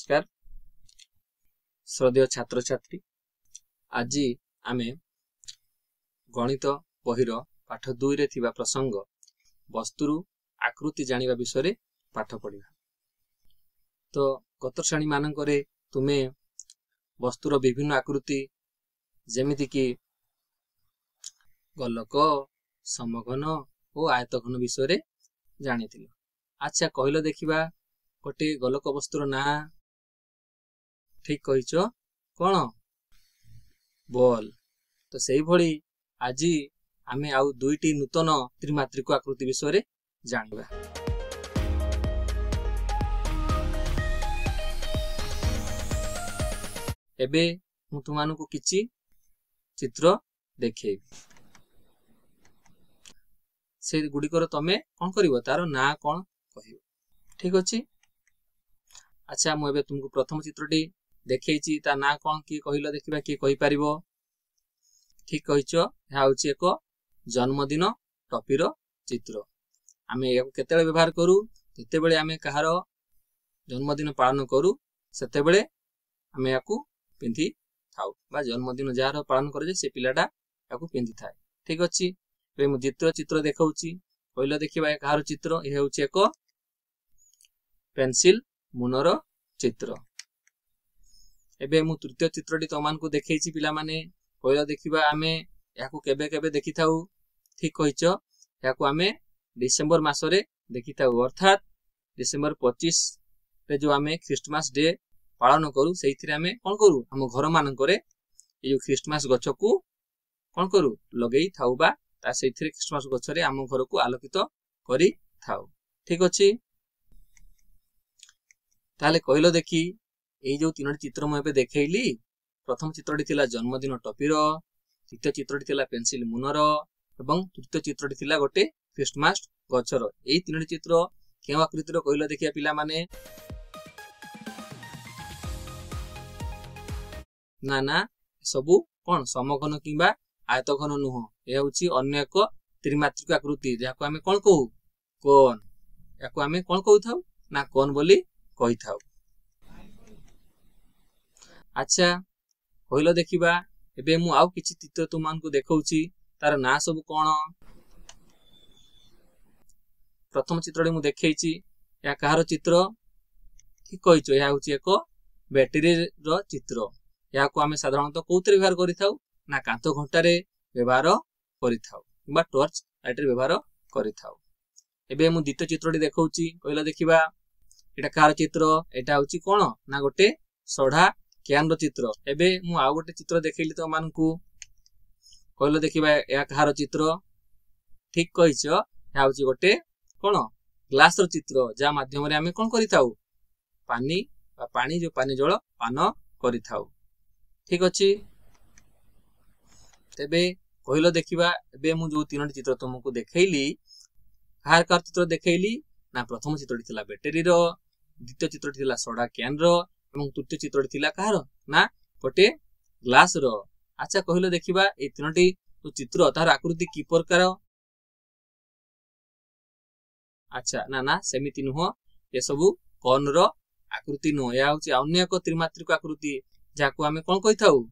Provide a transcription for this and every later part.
नमस्कार श्रद्धेय छात्र छात्री आज आमे गणित बहिर पाठ 2 रे थिबा प्रसंग वस्तुरु आकृति जानिबा विषय पाठ पढ़िबा। तो गत श्रेणी मानकरे तुमे वस्तुर विभिन्न आकृति जेमिति कि गोलक समघन और आयतघन विषय जानिथिलो। अच्छा कहलो देखिबा गोटे गोलक वस्तुर ना ठीक कहिचो कोन बॉल। तो सेही भली आज आमे आउ दुईटी नूतन त्रिमात्रिक आकृति विषय जानिबा। एबे मु तुमानकु किछि चित्र देखैबी से गुडिकर तमे कोन करिवो तार ना कोन कहिवो। ठीक अछि। अच्छा मु एबे तुमको प्रथम चित्रटी देखैछि ता ना कोन की कहिलो देखिबा की कहि परिबो। ठीक कहिचो या होछि एको जन्मदिन टॉपीर चित्र। आमे याको केतेबेले व्यवहार करू जेतेबेले आमे कहारो जन्मदिन पालन करू सेतेबेले आमे याको पिंधि थाउ बा जन्मदिन जार पालन करे से पिलाटा याको पिंधि थाए। ठीक अछि। एबे मु द्वितीय चित्र देखाउछि कहिलो देखिबा ए कहारो चित्र ए होछि एको पेंसिल मुनर चित्र। एबे मु तृतीय चित्रटी तमान को देखैछि पिला माने कहिलो देखिबा आमे याको केबे केबे देखि थाउ। ठीक कहिचो याको आमे डिसेंबर मासरे देखि थाउ अर्थात डिसेंबर 25 रे जो आमे क्रिसमस डे पालन करू सेइथिरे आमे कोन करू हम घर मान करे ए जो क्रिसमस गछ को कोन करू लगेई थाउ बा ता सेइथिरे क्रिसमस गछरे हम घर को आलोकित करी थाउ। ठीक अछि। ताले कहिलो देखि एई जो तीनोटी चित्र मु एबे देखैली प्रथम चित्रटी थिला जन्मदिन टॉपीर, द्वितीय चित्रटी थिला पेंसिल मुनर एवं तृतीय चित्रटी थिला गोटे क्रिसमस गछर। एई तीनोटी चित्र केउ आकृतिर कहिलो देखिया पिला माने ना ना सबु कोन समघन किबा आयतघन नुह ए होछि अन्य एक त्रिमात्रिक आकृति जाको आमे कोन कहू कोन। याको आमे कोन कहू थाउ ना कोन बोली कहि थाउ। अच्छा कहिलो देखिबा एबे मु आउ किछि चित्र तुमान को देखौछि तार ना सब कोन। प्रथम चित्रडी मु देखैछि या कहारो चित्र ठीक कहिचो या होछि एको बैटरी रो चित्र। याको आमे साधारणतः कोउतरे व्यवहार करि थाउ ना कांतो घंटा रे व्यवहार करि थाउ किबा टॉर्च लाइट रे व्यवहार करि थाउ। एबे मु द्वितीय चित्रडी देखौछि कहिलो देखिबा एटा कार चित्र एटा होछि कोन ना गोटे सोढा कैन रो चित्र। एबे मु आ गोटे चित्र देखैली तो मानकू कहिलो देखिबा या कार चित्र ठीक कहिचो या होछि गोटे कोन ग्लास रो चित्र जा माध्यम रे हमें कोन करि थाउ पानी बा पानी जो पानी जल पान करि थाउ। ठीक अछि। तबे कहिलो देखिबा एबे मु जो तीनोटी चित्र तुमको देखैली कार कार चित्र देखैली ना प्रथम चित्रटी थिला बैटरी रो, द्वितीय चित्रटी थिला सोडा कैन रो एवं तृतीय चित्रटी थिला कार ना गोटे ग्लास रो। अच्छा कहिलो देखिबा ए तीनोटी तो चित्र तार आकृति की प्रकार। अच्छा ना ना सेमिति नुह ए सबु कोन रो आकृति नो या होछि अन्य एक त्रिमात्रिक आकृति जाको हमें कोन कहि थाउ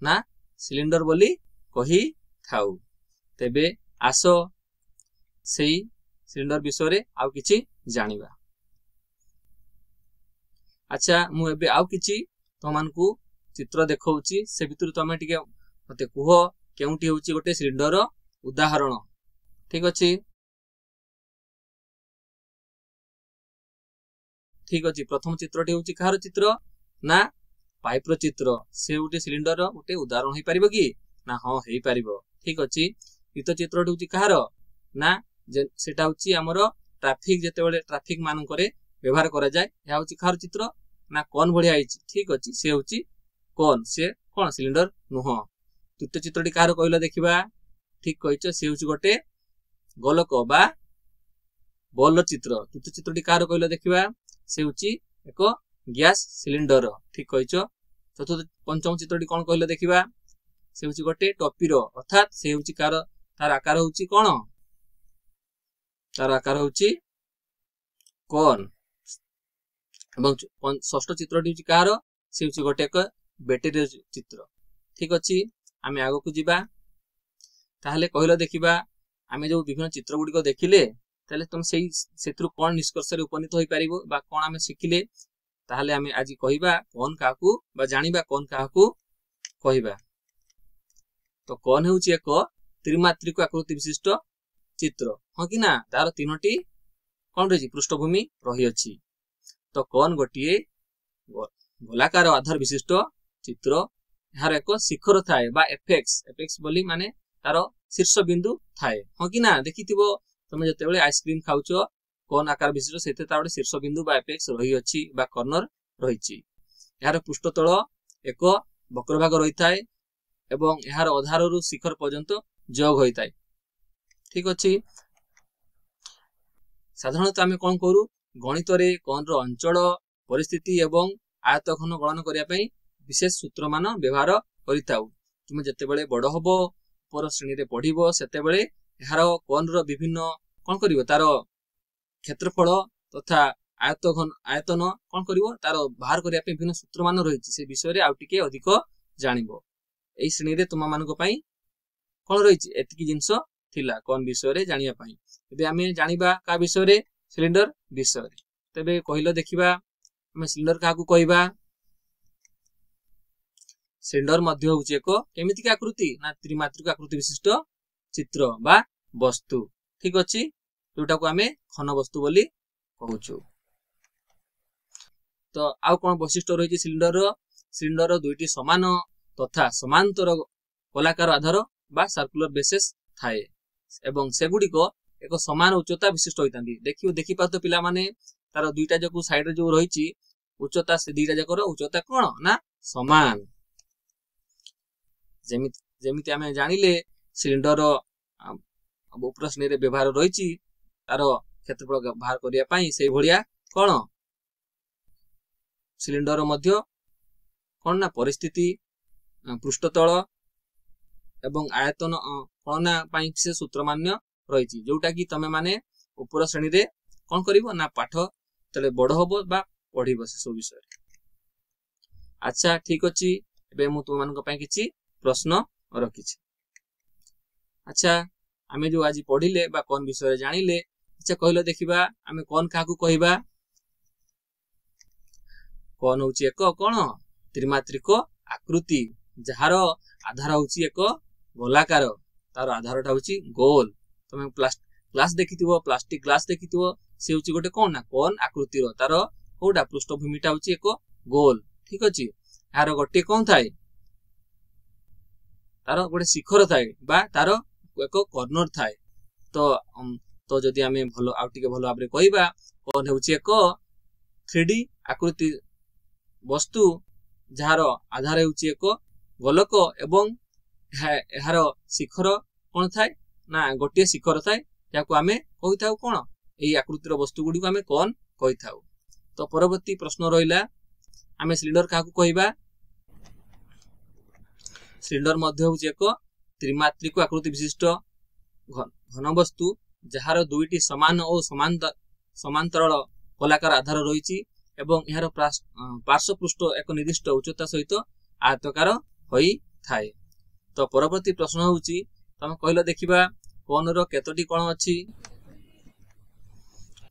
ना सिलिंडर बोली कहि थाउ। तबे आसो सेही सिलिंडर विषय रे आउ किछि जानिबा। अच्छा मु एबे आउ किछि तमान को चित्र देखौछि से भितर तमे टिके मते कुहो केउटी होछि गोटे सिलिंडर उदाहरण। ठीक अछि। ठीक अछि। प्रथम चित्रटी होछि कार चित्र ना पाइप रो चित्र से गोटे सिलिंडर गोटे उदाहरण होई परिबो कि ना हां हेई परिबो। ठीक अछि। द्वितीय चित्रटी होछि कार ना सेटा होछि हमरो ट्रैफिक जेतेबेले ट्रैफिक मान करे व्यवहार करा जाय या होछि कार चित्र ना कोन बढ़िया आइछि। ठीक अछि से होछि कोन से कोन सिलिंडर नुह। तृतीय चित्रटी कार कहिलो देखिबा ठीक कहिचो से होछि गोटे गोलक बा बॉल चित्र। तृतीय चित्रटी कार कहिलो देखिबा से होछि एको गैस सिलिंडर। ठीक कहिचो। चतुर्थ पंचम चित्रटी कोन कहिलो देखिबा से होछि गोटे टॉपीर अर्थात से होछि कार तार आकार होछि कोन तार आकार होछि कोन। एवं षष्ठ चित्रटी हूँ कहार से हूँ गोटे एक बैटेरी चित्र। ठीक अच्छे आम आग को जीवा ताहले कहल देखिबा आम जो विभिन्न चित्र गुड़िक देखिले ताहले तुम से कौन निष्कर्ष उपनीत हो पारिबो बा कौन आम शिखिले ताहले आम आज कहवा कौन काहाकू बा जानिबा कौन काहाकू कहवा। तो कौन हूँ एक त्रिमात्रिक आकृति विशिष्ट चित्र हाँ कि ना तार तीनोटी कौन रही पृष्ठभूमि रही अछि। तो कौन गोटे गोलाकार आधार विशिष्ट चित्र यार एक शिखर थाए बा एपेक्स बोली माने तार शीर्ष बिंदु थाए हाँ कि ना देखिथिबो तुम जतेबेले आइसक्रीम खाउछ कौन आकार विशिष्ट सेते तार गोटे शीर्ष बिंदु बा एपेक्स रही अछि बा कॉर्नर रही। यार पृष्ठतल एक वक्रभाग रही थाए एवं यार आधार रु शिखर पर्यंत जोग होता है। ठीक अच्छे साधारणतः आम कौन करू गणित रे कौन रो अंचल परिस्थिति एवं आयतघन गणन करने विशेष सूत्र मान व्यवहार करिताउ। तुम जितेबले बड़ हबो उपर श्रेणी रे पढ़िबो सेतेबले यार कौन रो विभिन्न कौन करिवो तार क्षेत्रफल तथा आयतन कौन करिवो तार बाहर करने विभिन्न सूत्र मान रही से विषय रे आउ टिके अधिक जानिबो। एई श्रेणी रे तुम मानक पई कौन रही एतिकी जिनस थिला कौन विषय रे जानिया पई। एबे आमे जानिबा का विषय रे सिलिंडर विषय रे। तबे कहिलो देखिबा आमे सिलिंडर काकू कहबा सिलिंडर मध्य होउची एक केमितिक आकृति ना त्रिमात्रिक आकृति विशिष्ट चित्र बा वस्तु। ठीक अछि जोटा को आमे घन वस्तु बोली कहूछु। तो आउ कोन वैशिष्ट्य रही सिलिंडर दुईटी समान तथा समांतर गोलाकार आधार बा सर्कुलर बेसेस थाए एवं सेगुड़िक एक समान उच्चता विशिष्ट होता देखी पात पिला माने तार दुईटा जाक साइड रे जो रही उच्चता से दुईटा जाकर उच्चता कौन ना समान। जेमिति आमे जानिले सिलिंडर उपर श्रेणी रे व्यवहार रही तार क्षेत्रफल बाहर करिया पई सेही भलिया कौन सिलिंडर मध्य कौन ना परिस्थिति पृष्ठतल एवं आयतन कौन पाई से सूत्र मान्य रही जोटा कि तमे माने उपर श्रेणी रे कौन करिवो ना पाठ तले बड़ हबो बा पढ़िबो से सब विषय। अच्छा ठीक अछि एबे मु तुम मानक पई किछि प्रश्न रखिछि। अच्छा आमे जो आज पढ़िले बा कौन विषय जानिले अच्छा कहलो देखिबा आमे कौन काहाकू कहबा कौन होउची एक कोन त्रिमात्रिक आकृति जहार आधार होउची एक गोलाकार तार आधारटा होउची गोल। तमे ग्लास देखिथिबो प्लास्टिक ग्लास देखिथिबो से होउची गोटे कोन ना कोन आकृति रो तार कोडा पृष्ठभूमिटा होउची एक गोल। ठीक अछि यार गोटे कोन थाए तार गोटे शिखर थाए बा तार एक कॉर्नर थाए। तो जदि आमे भलो आउ टिके भलो आबरे कहबा कोन होउची एक 3D आकृति वस्तु जहार आधार होउची एक गोलक एवं यार शिखर कौन थाए ना गोटे शिखर थाए जाको आमे कहि थाउ कोन एई आकृतिर वस्तु गुडी को आमे कोन कहि थाउ। तो परवर्ती प्रश्न रहिला आमे सिलिंडर काहाकू कहबा सिलिंडर मध्य होउची एक त्रिमात्रिक आकृति विशिष्ट घन वस्तु जहार दुईटी समान और समांतरल गोलाकार आधार रही एवं यार पार्श्व पृष्ठ एक निर्दिष्ट उच्चता सहित आयताकार होई थाए। तो परवर्ती प्रश्न होउची तमे कहलो देखिबा कोन रो केतोटी कोण अछि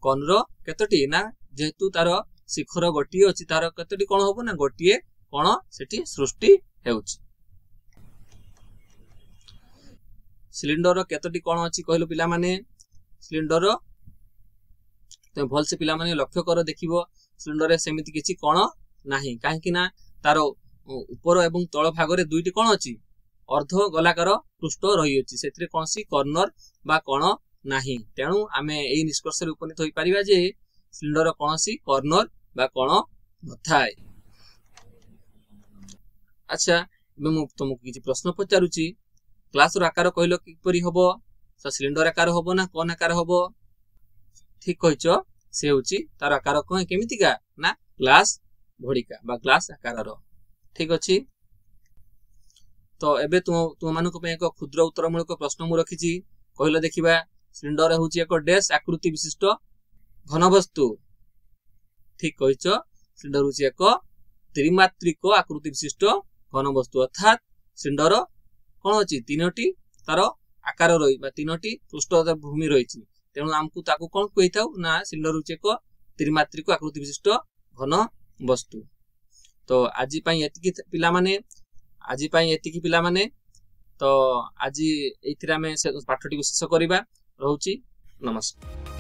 कोन रो केतोटी ना जेहेतु तार शिखर गोटिए अछि तार केतोटी कोण होबो ना गोटिए कोण सेठी सृष्टि हेउची। सिलिंडर केतोटी कोण अछि कहलो पिला माने सिलिंडर ते भल से पिला माने लक्ष्य कर देखिबो सिलिंडर रे सेमिति किछि कोण नाही काहे कि ना तार ऊपर एवं तळ भाग रे दुईटी कोण अछि अर्ध गोलाकार पृष्ठ रही अछि सेथिरे कोनसी कॉर्नर बा कोण नाही तेणु आमे एई निष्कर्ष रे उपनीत होई परिबा जे सिलिंडर कोनसी कॉर्नर बा कोण नथाय। अच्छा एबे मु तुमको किछि प्रश्न पचारुछि ग्लास रो आकार कहलो किपरि हबो तो सिलिंडर आकार हबो ना कोन आकार हबो। ठीक कहिचो से होची तार आकार कोन केमितिका ना ग्लास घोड़िका बा ग्लास आकार रो। ठीक अछि तो एबे तुम मानक पे एक क्षुद्र उत्तरमूलक प्रश्न मु रखिछि कहलो देखिबा सिलिंडर होउची एक डैश आकृति विशिष्ट घन वस्तु। ठीक कहिचो सिलिंडर होची एक त्रिमात्रिक आकृति विशिष्ट घन वस्तु अर्थात सिलिंडर कौन अछि तीनोटी तार आकार रही तीनोटी पृष्ठ भूमि रही तेणु आमको ताकू कौन कही था ना सिलिंडर होची एक त्रिमात्रिक आकृति विशिष्ट घन वस्तु। तो आज पिला माने तो आज एथिरा में पाठटी शेष करिबा रहउची नमस्कार।